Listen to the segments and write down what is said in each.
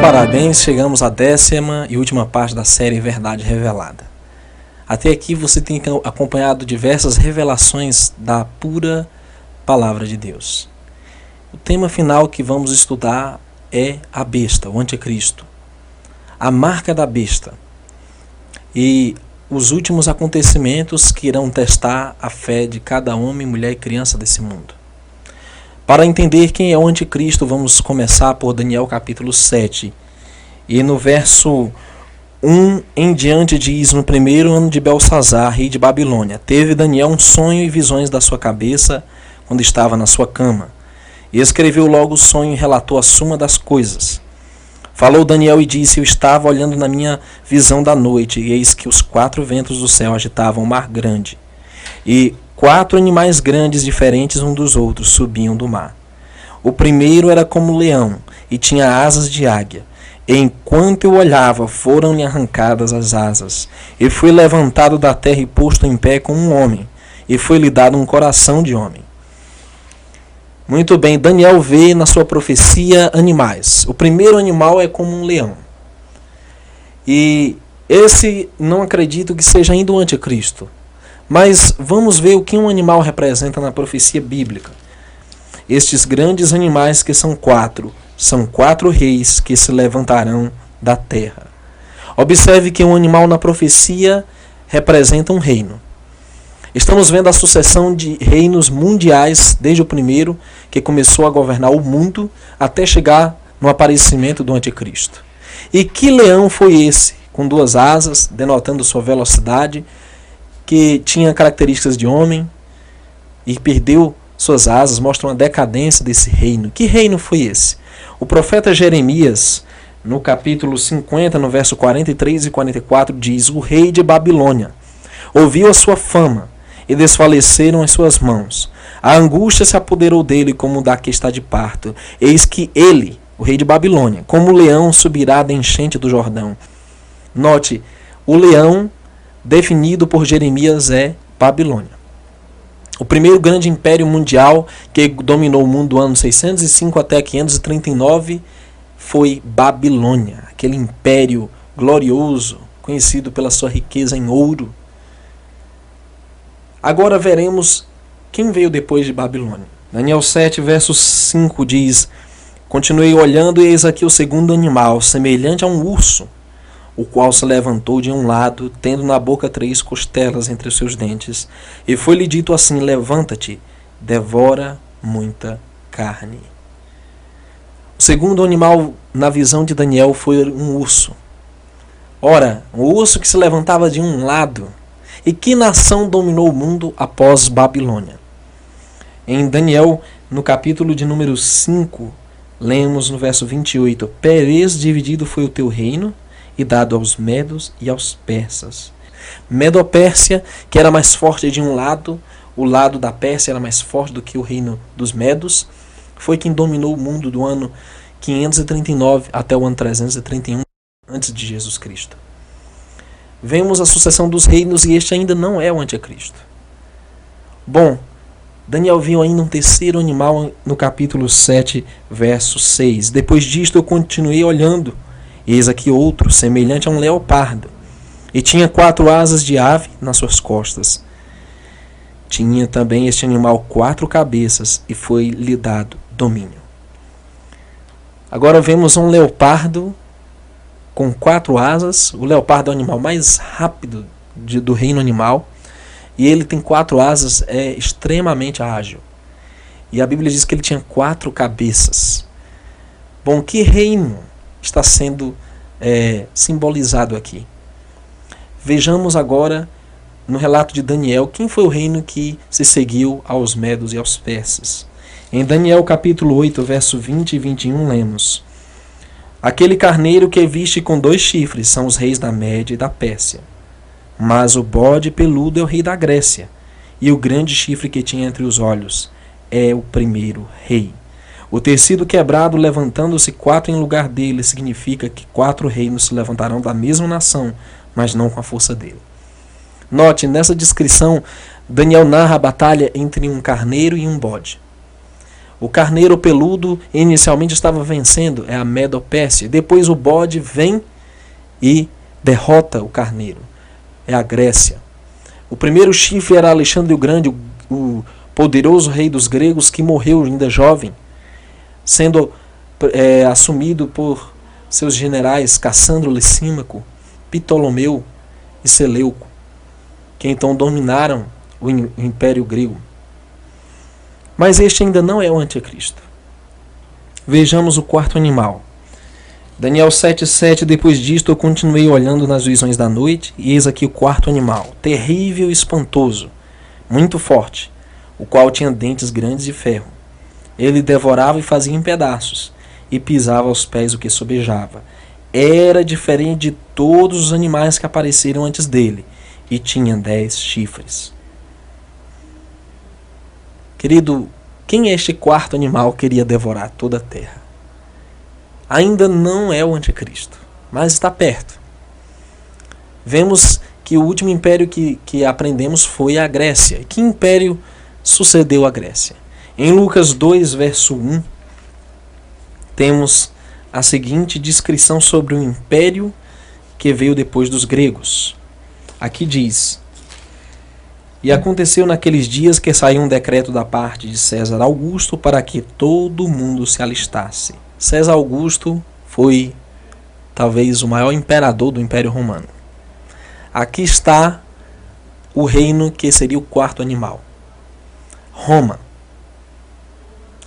parabéns, chegamos à 10ª e última parte da série Verdade Revelada. Até aqui você tem acompanhado diversas revelações da pura Palavra de Deus. O tema final que vamos estudar é a besta, o anticristo, a marca da besta e os últimos acontecimentos que irão testar a fé de cada homem, mulher e criança desse mundo. Para entender quem é o anticristo, vamos começar por Daniel capítulo 7. E no verso 1 em diante diz: no primeiro ano de Belsazar, rei de Babilônia, teve Daniel um sonho e visões da sua cabeça quando estava na sua cama. E escreveu logo o sonho e relatou a suma das coisas. Falou Daniel e disse: eu estava olhando na minha visão da noite, e eis que os 4 ventos do céu agitavam o mar grande. E 4 animais grandes, diferentes um dos outros, subiam do mar. O primeiro era como leão, e tinha asas de águia. E enquanto eu olhava, foram-lhe arrancadas as asas. E foi levantado da terra e posto em pé como um homem, e foi-lhe dado um coração de homem. Muito bem, Daniel vê na sua profecia animais. O primeiro animal é como um leão. E esse não acredito que seja ainda o anticristo. Mas vamos ver o que um animal representa na profecia bíblica. Estes grandes animais que são 4, são 4 reis que se levantarão da terra. Observe que um animal na profecia representa um reino. Estamos vendo a sucessão de reinos mundiais, desde o primeiro, que começou a governar o mundo, até chegar no aparecimento do anticristo. E que leão foi esse, com 2 asas, denotando sua velocidade, que tinha características de homem e perdeu suas asas, mostra uma decadência desse reino. Que reino foi esse? O profeta Jeremias, no capítulo 50, no verso 43 e 44, diz: o rei de Babilônia ouviu a sua fama e desfaleceram as suas mãos. A angústia se apoderou dele como da que está de parto. Eis que ele, o rei de Babilônia, como leão subirá da enchente do Jordão. Note, o leão definido por Jeremias é Babilônia. O primeiro grande império mundial que dominou o mundo do ano 605 até 539 foi Babilônia, aquele império glorioso, conhecido pela sua riqueza em ouro. Agora veremos quem veio depois de Babilônia. Daniel 7, verso 5 diz: continuei olhando e eis aqui o segundo animal, semelhante a um urso, o qual se levantou de um lado, tendo na boca 3 costelas entre os seus dentes. E foi-lhe dito assim: levanta-te, devora muita carne. O segundo animal na visão de Daniel foi um urso. Ora, um urso que se levantava de um lado. E que nação dominou o mundo após Babilônia? Em Daniel, no capítulo de número 5, lemos no verso 28: Perez dividido foi o teu reino, e dado aos medos e aos persas. Medo-Pérsia, que era mais forte de um lado, o lado da Pérsia era mais forte do que o reino dos medos, foi quem dominou o mundo do ano 539 até o ano 331 antes de Jesus Cristo. Vemos a sucessão dos reinos e este ainda não é o anticristo. Bom, Daniel viu ainda um terceiro animal no capítulo 7, verso 6. Depois disto eu continuei olhando, eis aqui outro, semelhante a um leopardo, e tinha 4 asas de ave nas suas costas. Tinha também este animal 4 cabeças, e foi-lhe dado domínio. Agora vemos um leopardo com 4 asas. O leopardo é o animal mais rápido do reino animal, e ele tem 4 asas, é extremamente ágil. E a Bíblia diz que ele tinha 4 cabeças. Bom, que reino está sendo simbolizado aqui? Vejamos agora no relato de Daniel quem foi o reino que se seguiu aos medos e aos persas. Em Daniel capítulo 8, verso 20 e 21 lemos: aquele carneiro que viste com 2 chifres são os reis da Média e da Pérsia, mas o bode peludo é o rei da Grécia, e o grande chifre que tinha entre os olhos é o primeiro rei. O tecido quebrado, levantando-se 4 em lugar dele, significa que 4 reinos se levantarão da mesma nação, mas não com a força dele. Note, nessa descrição, Daniel narra a batalha entre um carneiro e um bode. O carneiro peludo inicialmente estava vencendo, é a Medo-Pérsia. Depois o bode vem e derrota o carneiro, é a Grécia. O primeiro chifre era Alexandre o Grande, o poderoso rei dos gregos, que morreu ainda jovem, sendo assumido por seus generais Cassandro Licímaco, Ptolomeu e Seleuco, que então dominaram o Império Grego. Mas este ainda não é o anticristo. Vejamos o quarto animal. Daniel 7,7. Depois disto eu continuei olhando nas visões da noite, e eis aqui o quarto animal, terrível e espantoso, muito forte, o qual tinha dentes grandes de ferro. Ele devorava e fazia em pedaços, e pisava aos pés o que sobejava. Era diferente de todos os animais que apareceram antes dele, e tinha 10 chifres. Querido, quem é este quarto animal que queria devorar toda a terra? Ainda não é o anticristo, mas está perto. Vemos que o último império que aprendemos foi a Grécia. Que império sucedeu a Grécia? Em Lucas 2, verso 1, temos a seguinte descrição sobre o império que veio depois dos gregos. Aqui diz: e aconteceu naqueles dias que saiu um decreto da parte de César Augusto para que todo mundo se alistasse. César Augusto foi talvez o maior imperador do Império Romano. Aqui está o reino que seria o quarto animal, Roma.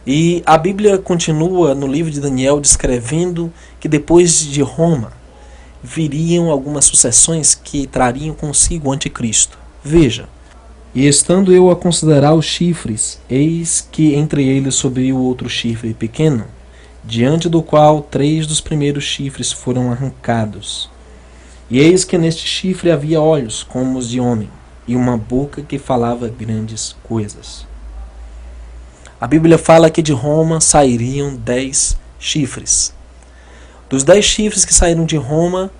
E a Bíblia continua no livro de Daniel descrevendo que depois de Roma viriam algumas sucessões que trariam consigo o anticristo. Veja: e estando eu a considerar os chifres, eis que entre eles subiu outro chifre pequeno, diante do qual 3 dos primeiros chifres foram arrancados. E eis que neste chifre havia olhos como os de homem, e uma boca que falava grandes coisas. A Bíblia fala que de Roma sairiam 10 chifres. Dos 10 chifres que saíram de Roma,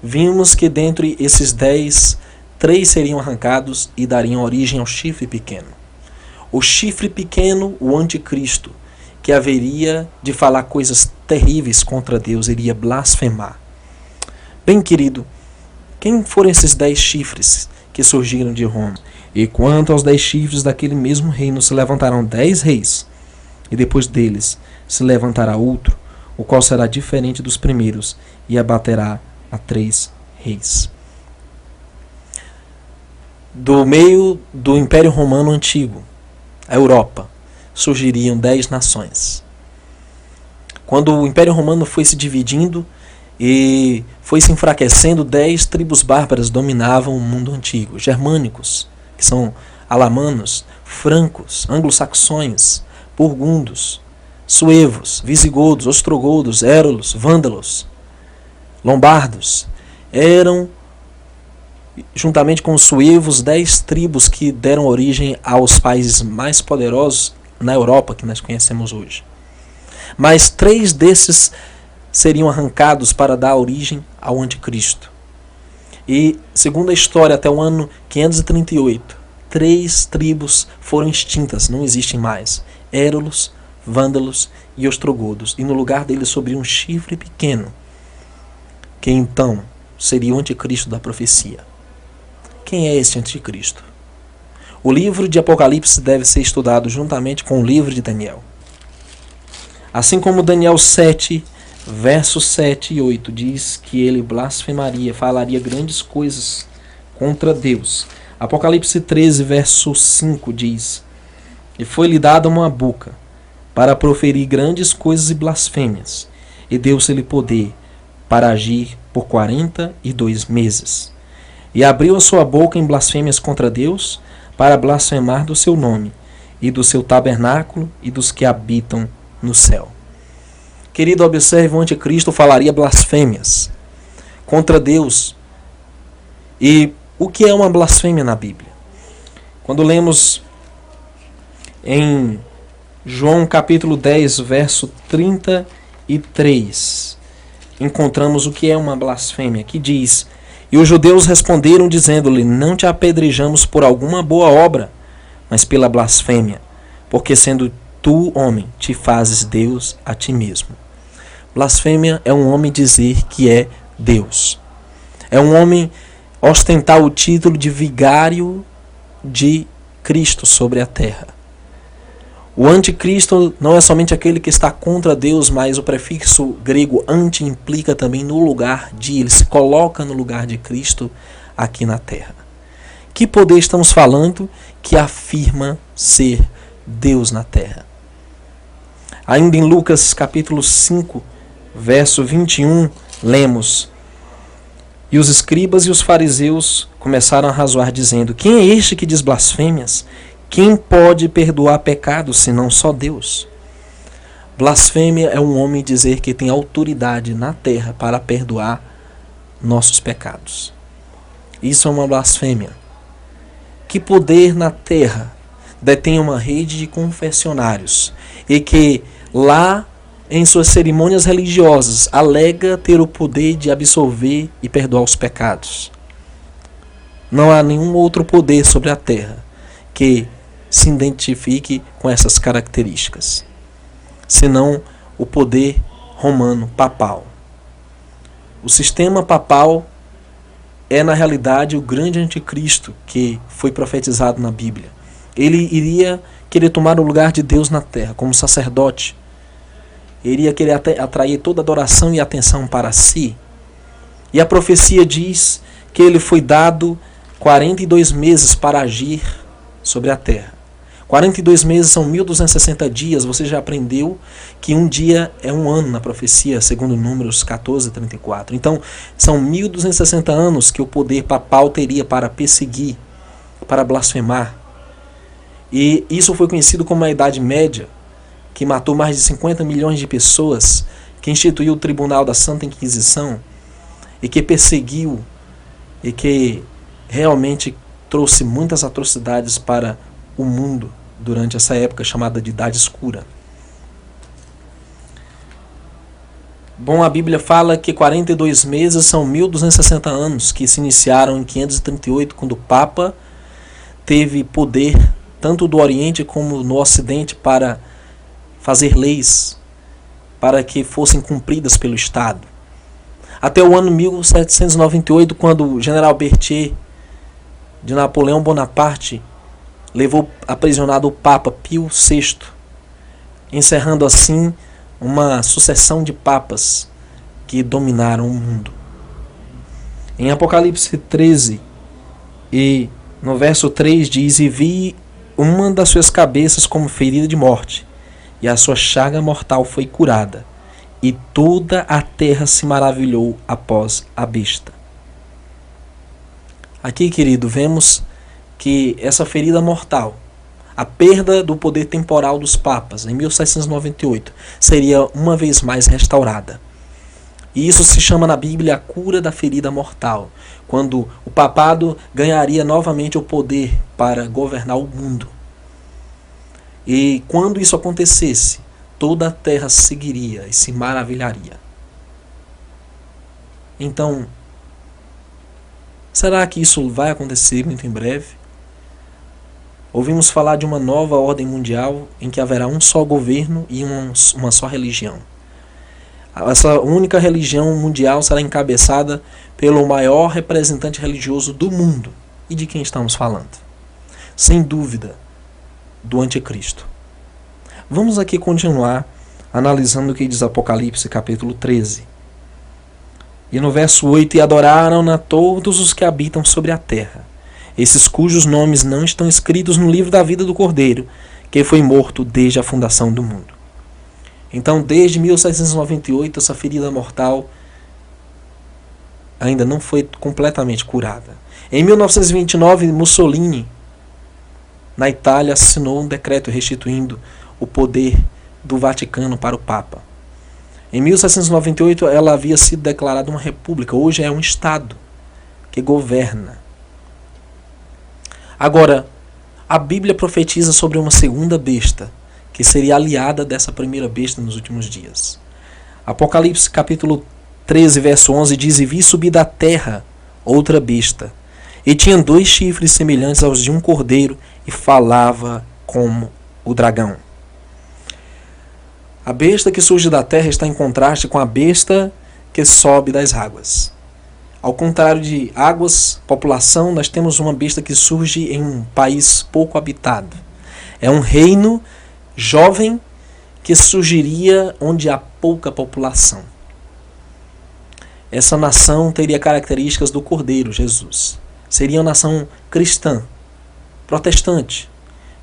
vimos que dentre esses 10, 3 seriam arrancados e dariam origem ao chifre pequeno. O chifre pequeno, o anticristo, que haveria de falar coisas terríveis contra Deus, iria blasfemar. Bem, querido, quem foram esses 10 chifres que surgiram de Roma? E quanto aos 10 chifres daquele mesmo reino, se levantarão 10 reis, e depois deles se levantará outro, o qual será diferente dos primeiros, e abaterá a 3 reis. Do meio do Império Romano Antigo, a Europa, surgiriam 10 nações. Quando o Império Romano foi se dividindo e foi se enfraquecendo, 10 tribos bárbaras dominavam o mundo antigo. Germânicos, que são alamanos, francos, anglo-saxões, burgundos, suevos, visigodos, ostrogodos, érolos, vândalos, lombardos. Eram, juntamente com os suevos, 10 tribos que deram origem aos países mais poderosos na Europa que nós conhecemos hoje. Mas 3 desses seriam arrancados para dar origem ao anticristo. E, segundo a história, até o ano 538, 3 tribos foram extintas, não existem mais: érolos, vândalos e ostrogodos. E no lugar deles subiu um chifre pequeno, que então seria o anticristo da profecia. Quem é esse anticristo? O livro de Apocalipse deve ser estudado juntamente com o livro de Daniel. Assim como Daniel 7, versos 7 e 8 diz que ele blasfemaria, falaria grandes coisas contra Deus. Apocalipse 13, verso 5 diz: e foi-lhe dada uma boca para proferir grandes coisas e blasfêmias, e deu-se-lhe poder para agir por 42 meses. E abriu a sua boca em blasfêmias contra Deus, para blasfemar do seu nome, e do seu tabernáculo, e dos que habitam no céu. Querido, observe, o anticristo falaria blasfêmias contra Deus. E o que é uma blasfêmia na Bíblia? Quando lemos em João capítulo 10, verso 33, encontramos o que é uma blasfêmia, que diz: e os judeus responderam dizendo-lhe: não te apedrejamos por alguma boa obra, mas pela blasfêmia, porque sendo tu, homem, te fazes Deus a ti mesmo. Blasfêmia é um homem dizer que é Deus. É um homem ostentar o título de vigário de Cristo sobre a terra. O anticristo não é somente aquele que está contra Deus, mas o prefixo grego anti implica também no lugar de, ele se coloca no lugar de Cristo aqui na terra. Que poder estamos falando que afirma ser Deus na terra? Ainda em Lucas capítulo 5, verso 21, lemos: E os escribas e os fariseus começaram a razoar, dizendo: Quem é este que diz blasfêmias? Quem pode perdoar pecados, senão só Deus? Blasfêmia é um homem dizer que tem autoridade na terra para perdoar nossos pecados. Isso é uma blasfêmia. Que poder na terra detém uma rede de confessionários e que lá em suas cerimônias religiosas alega ter o poder de absolver e perdoar os pecados? Não há nenhum outro poder sobre a terra que se identifique com essas características, senão o poder romano papal. O sistema papal é, na realidade, o grande anticristo que foi profetizado na Bíblia. Ele iria querer tomar o lugar de Deus na terra, como sacerdote. Ele iria querer atrair toda adoração e atenção para si. E a profecia diz que ele foi dado 42 meses para agir sobre a terra. 42 meses são 1260 dias. Você já aprendeu que um dia é um ano na profecia, segundo Números 14:34. Então, são 1260 anos que o poder papal teria para perseguir, para blasfemar. E isso foi conhecido como a Idade Média, que matou mais de 50 milhões de pessoas, que instituiu o Tribunal da Santa Inquisição e que perseguiu e que realmente trouxe muitas atrocidades para o mundo durante essa época chamada de Idade Escura. Bom, a Bíblia fala que 42 meses são 1260 anos, que se iniciaram em 538, quando o Papa teve poder tanto do Oriente como no Ocidente para fazer leis para que fossem cumpridas pelo Estado. Até o ano 1798, quando o general Berthier de Napoleão Bonaparte levou aprisionado o Papa Pio VI, encerrando assim uma sucessão de papas que dominaram o mundo. Em Apocalipse 13, e no verso 3 diz: E vi uma das suas cabeças como ferida de morte, e a sua chaga mortal foi curada, e toda a terra se maravilhou após a besta. Aqui, querido, vemos que essa ferida mortal, a perda do poder temporal dos papas em 1798, seria uma vez mais restaurada. E isso se chama na Bíblia a cura da ferida mortal, quando o papado ganharia novamente o poder para governar o mundo. E quando isso acontecesse, toda a terra seguiria e se maravilharia. Então, será que isso vai acontecer muito em breve? Ouvimos falar de uma nova ordem mundial em que haverá um só governo e uma só religião. Essa única religião mundial será encabeçada pelo maior representante religioso do mundo. E de quem estamos falando? Sem dúvida, do anticristo. Vamos aqui continuar analisando o que diz Apocalipse capítulo 13. E no verso 8: E adoraram-na todos os que habitam sobre a terra, esses cujos nomes não estão escritos no livro da vida do Cordeiro, que foi morto desde a fundação do mundo. Então, desde 1798, essa ferida mortal ainda não foi completamente curada. Em 1929, Mussolini, na Itália, assinou um decreto restituindo o poder do Vaticano para o Papa. Em 1798, ela havia sido declarada uma república. Hoje é um Estado que governa. Agora, a Bíblia profetiza sobre uma segunda besta, que seria aliada dessa primeira besta nos últimos dias. Apocalipse capítulo 13, verso 11 diz: E vi subir da terra outra besta, e tinha 2 chifres semelhantes aos de um cordeiro, e falava como o dragão. A besta que surge da terra está em contraste com a besta que sobe das águas. Ao contrário de águas, população, nós temos uma besta que surge em um país pouco habitado. É um reino jovem que surgiria onde há pouca população. Essa nação teria características do Cordeiro, Jesus. Seria uma nação cristã, protestante,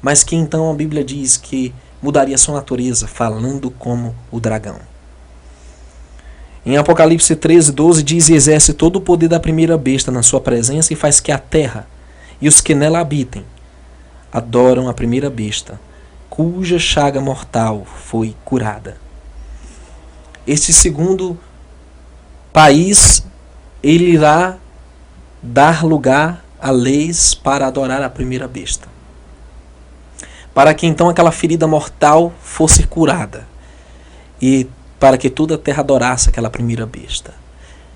mas que então a Bíblia diz que mudaria sua natureza, falando como o dragão. Em Apocalipse 13:12 diz: e exerce todo o poder da primeira besta na sua presença e faz que a terra e os que nela habitem adoram a primeira besta, cuja chaga mortal foi curada. Este segundo país, ele irá dar lugar a leis para adorar a primeira besta, para que então aquela ferida mortal fosse curada e para que toda a terra adorasse aquela primeira besta.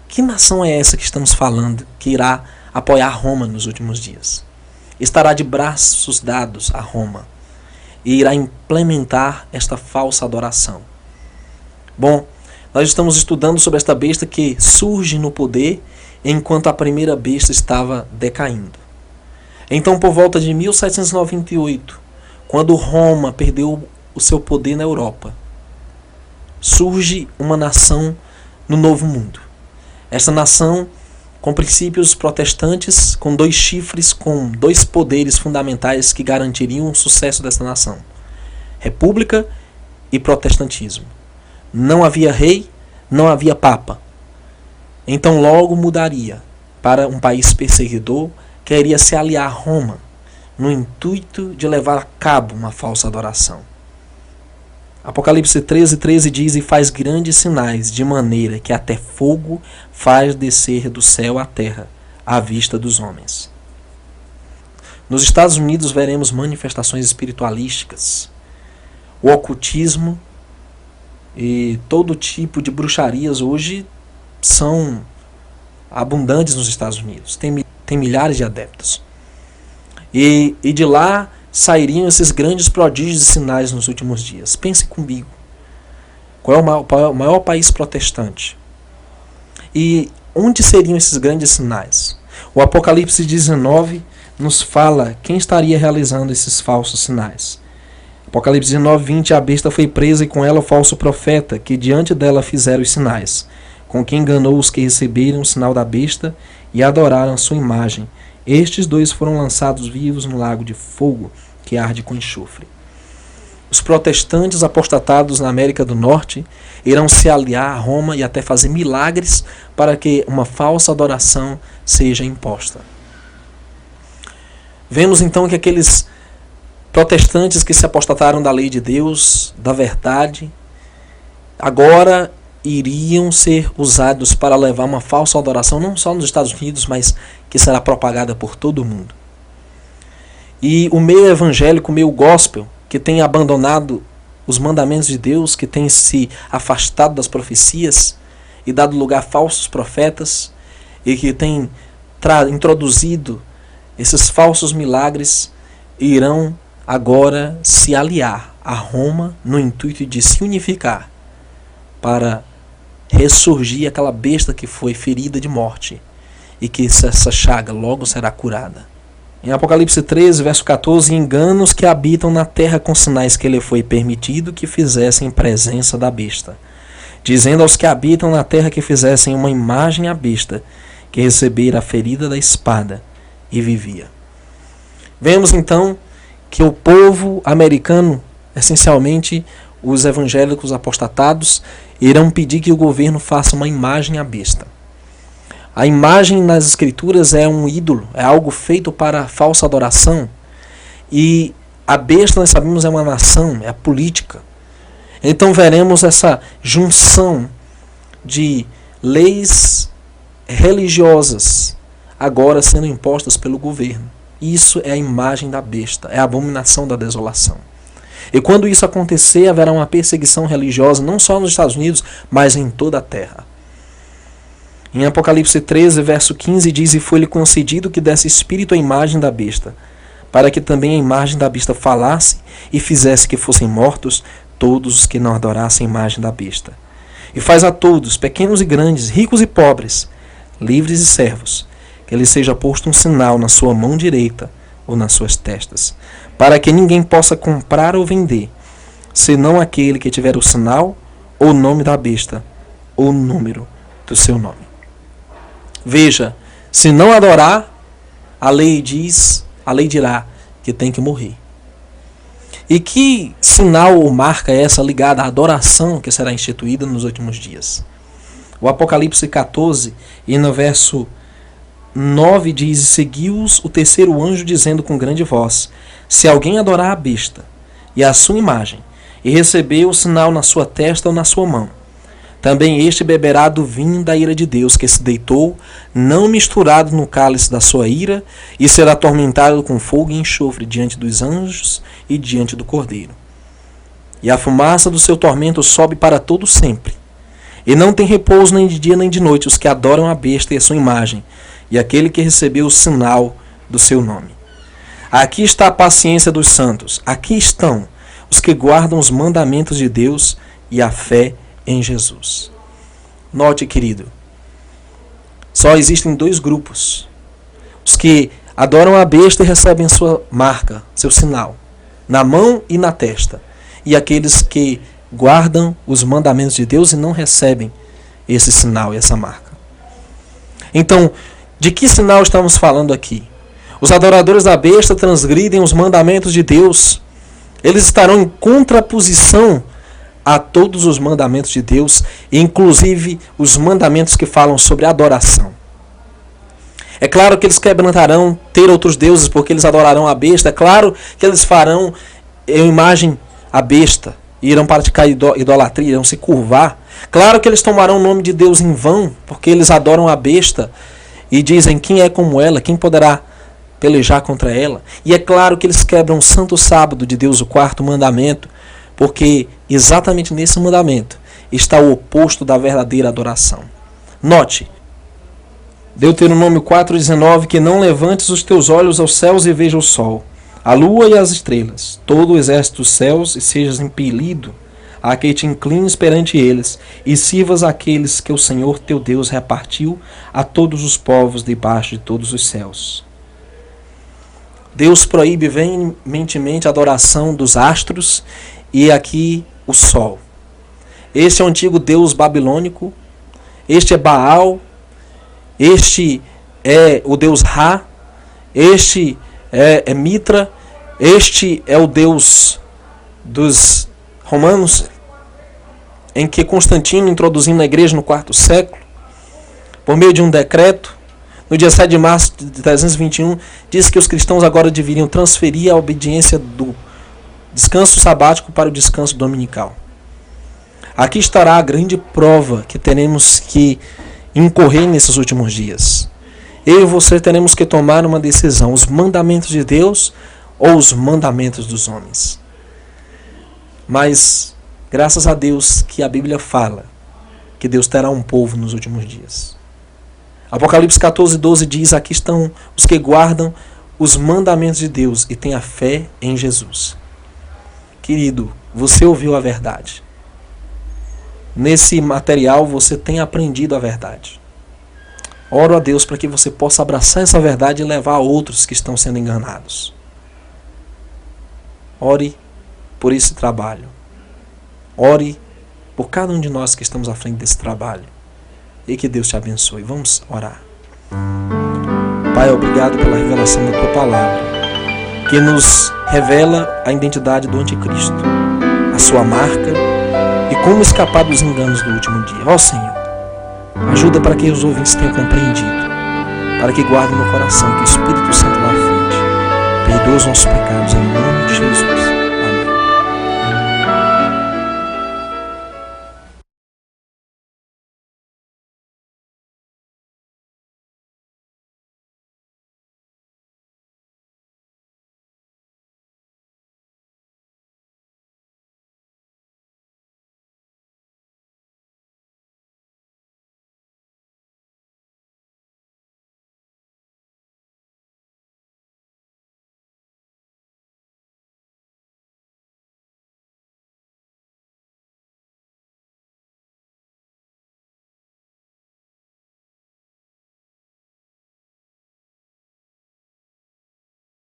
Que nação é essa que estamos falando que irá apoiar Roma nos últimos dias? Estará de braços dados a Roma e irá implementar esta falsa adoração. Bom, nós estamos estudando sobre esta besta que surge no poder enquanto a primeira besta estava decaindo. Então, por volta de 1798, quando Roma perdeu o seu poder na Europa, surge uma nação no Novo Mundo. Essa nação com princípios protestantes, com 2 chifres, com 2 poderes fundamentais que garantiriam o sucesso dessa nação: república e protestantismo. Não havia rei, não havia papa. Então logo mudaria para um país perseguidor que iria se aliar a Roma, no intuito de levar a cabo uma falsa adoração. Apocalipse 13:13 diz: e faz grandes sinais, de maneira que até fogo faz descer do céu à terra, à vista dos homens. Nos Estados Unidos veremos manifestações espiritualísticas, o ocultismo e todo tipo de bruxarias hoje são abundantes nos Estados Unidos. Tem milhares de adeptos. E de lá sairiam esses grandes prodígios e sinais nos últimos dias. Pense comigo. Qual é o maior país protestante? E onde seriam esses grandes sinais? O Apocalipse 19 nos fala quem estaria realizando esses falsos sinais. Apocalipse 19:20, a besta foi presa e com ela o falso profeta, que diante dela fizeram os sinais, com que enganou os que receberam o sinal da besta e adoraram a sua imagem. Estes 2 foram lançados vivos no lago de fogo, que arde com enxofre. Os protestantes apostatados na América do Norte irão se aliar a Roma e até fazer milagres para que uma falsa adoração seja imposta. Vemos então que aqueles protestantes que se apostataram da lei de Deus, da verdade, agora iriam ser usados para levar uma falsa adoração, não só nos Estados Unidos, mas que será propagada por todo o mundo. E o meio evangélico, o meio gospel, que tem abandonado os mandamentos de Deus, que tem se afastado das profecias e dado lugar a falsos profetas, e que tem introduzido esses falsos milagres, irão agora se aliar a Roma no intuito de se unificar para ressurgir aquela besta que foi ferida de morte e que essa chaga logo será curada. Em Apocalipse 13, verso 14, enganos que habitam na terra com sinais que lhe foi permitido que fizessem presença da besta, dizendo aos que habitam na terra que fizessem uma imagem à besta, que recebera a ferida da espada e vivia. Vemos então que o povo americano, essencialmente os evangélicos apostatados, irão pedir que o governo faça uma imagem à besta. A imagem nas escrituras é um ídolo, é algo feito para falsa adoração. E a besta, nós sabemos, é uma nação, é a política. Então veremos essa junção de leis religiosas agora sendo impostas pelo governo. Isso é a imagem da besta, é a abominação da desolação. E quando isso acontecer, haverá uma perseguição religiosa, não só nos Estados Unidos, mas em toda a terra. Em Apocalipse 13, verso 15, diz: e foi-lhe concedido que desse espírito à imagem da besta, para que também a imagem da besta falasse e fizesse que fossem mortos todos os que não adorassem a imagem da besta. E faz a todos, pequenos e grandes, ricos e pobres, livres e servos, que lhe seja posto um sinal na sua mão direita ou nas suas testas, para que ninguém possa comprar ou vender, senão aquele que tiver o sinal ou o nome da besta, ou o número do seu nome. Veja, se não adorar, a lei dirá que tem que morrer. E que sinal ou marca é essa ligada à adoração que será instituída nos últimos dias? O Apocalipse 14, e no verso 9 diz: seguiu-os o terceiro anjo dizendo com grande voz: se alguém adorar a besta e a sua imagem, e receber o sinal na sua testa ou na sua mão, também este beberá do vinho da ira de Deus, que se deitou, não misturado no cálice da sua ira, e será atormentado com fogo e enxofre diante dos anjos e diante do Cordeiro. E a fumaça do seu tormento sobe para todo sempre. E não tem repouso nem de dia nem de noite os que adoram a besta e a sua imagem, e aquele que recebeu o sinal do seu nome. Aqui está a paciência dos santos, aqui estão os que guardam os mandamentos de Deus e a fé em Jesus. Note, querido, só existem dois grupos: os que adoram a besta e recebem sua marca, seu sinal, na mão e na testa, e aqueles que guardam os mandamentos de Deus e não recebem esse sinal e essa marca. Então, de que sinal estamos falando aqui? Os adoradores da besta transgridem os mandamentos de Deus. Eles estarão em contraposição a todos os mandamentos de Deus, inclusive os mandamentos que falam sobre adoração. É claro que eles quebrantarão ter outros deuses, porque eles adorarão a besta. É claro que eles farão em imagem a besta, irão praticar idolatria, irão se curvar. Claro que eles tomarão o nome de Deus em vão, porque eles adoram a besta e dizem: quem é como ela, quem poderá pelejar contra ela? E é claro que eles quebram o santo sábado de Deus, o quarto mandamento, porque exatamente nesse mandamento está o oposto da verdadeira adoração. Note, Deuteronômio 4,19, que não levantes os teus olhos aos céus e veja o sol, a lua e as estrelas, todo o exército dos céus, e sejas impelido a que te inclines perante eles, e sirvas aqueles que o Senhor teu Deus repartiu a todos os povos debaixo de todos os céus. Deus proíbe veementemente a adoração dos astros, e aqui o sol. Este é o antigo deus babilônico, este é Baal, este é o deus Ra, este é Mitra, este é o deus dos romanos, em que Constantino, introduzindo a igreja no quarto século, por meio de um decreto, no dia 7 de março de 321, disse que os cristãos agora deveriam transferir a obediência do descanso sabático para o descanso dominical. Aqui estará a grande prova que teremos que incorrer nesses últimos dias. Eu e você teremos que tomar uma decisão: os mandamentos de Deus ou os mandamentos dos homens. Mas, graças a Deus que a Bíblia fala que Deus terá um povo nos últimos dias. Apocalipse 14:12 diz: aqui estão os que guardam os mandamentos de Deus e têm a fé em Jesus. Querido, você ouviu a verdade. Nesse material você tem aprendido a verdade. Oro a Deus para que você possa abraçar essa verdade e levar a outros que estão sendo enganados. Ore por esse trabalho. Ore por cada um de nós que estamos à frente desse trabalho. E que Deus te abençoe. Vamos orar. Pai, obrigado pela revelação da Tua Palavra, que nos revela a identidade do Anticristo, a sua marca e como escapar dos enganos do último dia. Ó Senhor, ajuda para que os ouvintes tenham compreendido, para que guardem no coração que o Espírito Santo lá à frente perdoa os nossos pecados em nome